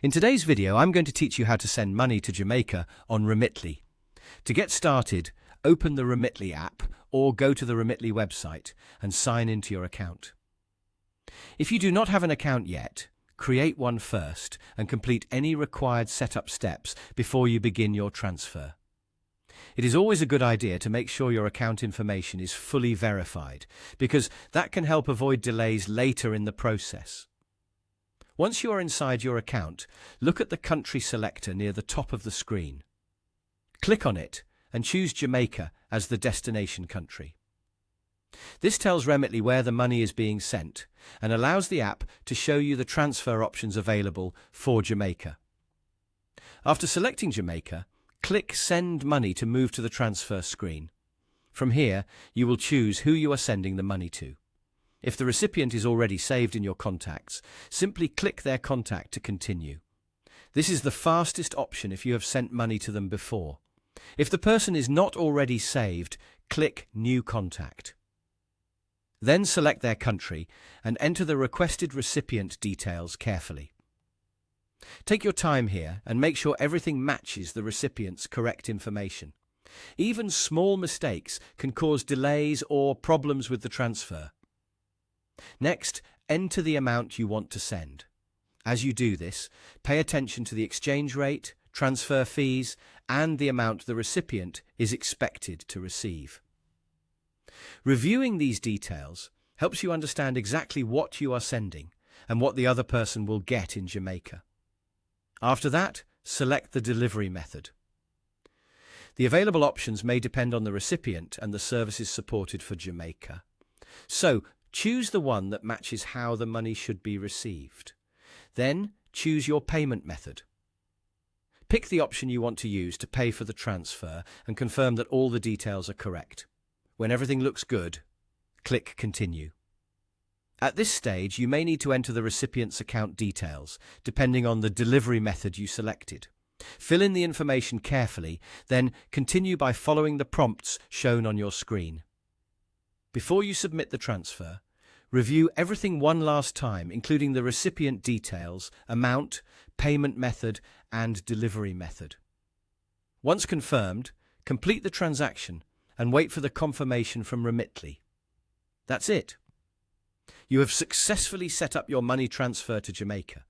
In today's video, I'm going to teach you how to send money to Jamaica on Remitly. To get started, open the Remitly app or go to the Remitly website and sign into your account. If you do not have an account yet, create one first and complete any required setup steps before you begin your transfer. It is always a good idea to make sure your account information is fully verified, because that can help avoid delays later in the process. Once you are inside your account, look at the country selector near the top of the screen. Click on it and choose Jamaica as the destination country. This tells Remitly where the money is being sent and allows the app to show you the transfer options available for Jamaica. After selecting Jamaica, click Send Money to move to the transfer screen. From here, you will choose who you are sending the money to. If the recipient is already saved in your contacts, simply click their contact to continue. This is the fastest option if you have sent money to them before. If the person is not already saved, click New Contact. Then select their country and enter the requested recipient details carefully. Take your time here and make sure everything matches the recipient's correct information. Even small mistakes can cause delays or problems with the transfer. Next, enter the amount you want to send. As you do this, pay attention to the exchange rate, transfer fees, and the amount the recipient is expected to receive. Reviewing these details helps you understand exactly what you are sending and what the other person will get in Jamaica. After that, select the delivery method. The available options may depend on the recipient and the services supported for Jamaica. So, choose the one that matches how the money should be received. Then, choose your payment method. Pick the option you want to use to pay for the transfer and confirm that all the details are correct. When everything looks good, click Continue. At this stage, you may need to enter the recipient's account details, depending on the delivery method you selected. Fill in the information carefully, then continue by following the prompts shown on your screen. Before you submit the transfer, review everything one last time, including the recipient details, amount, payment method, and delivery method. Once confirmed, complete the transaction and wait for the confirmation from Remitly. That's it. You have successfully set up your money transfer to Jamaica.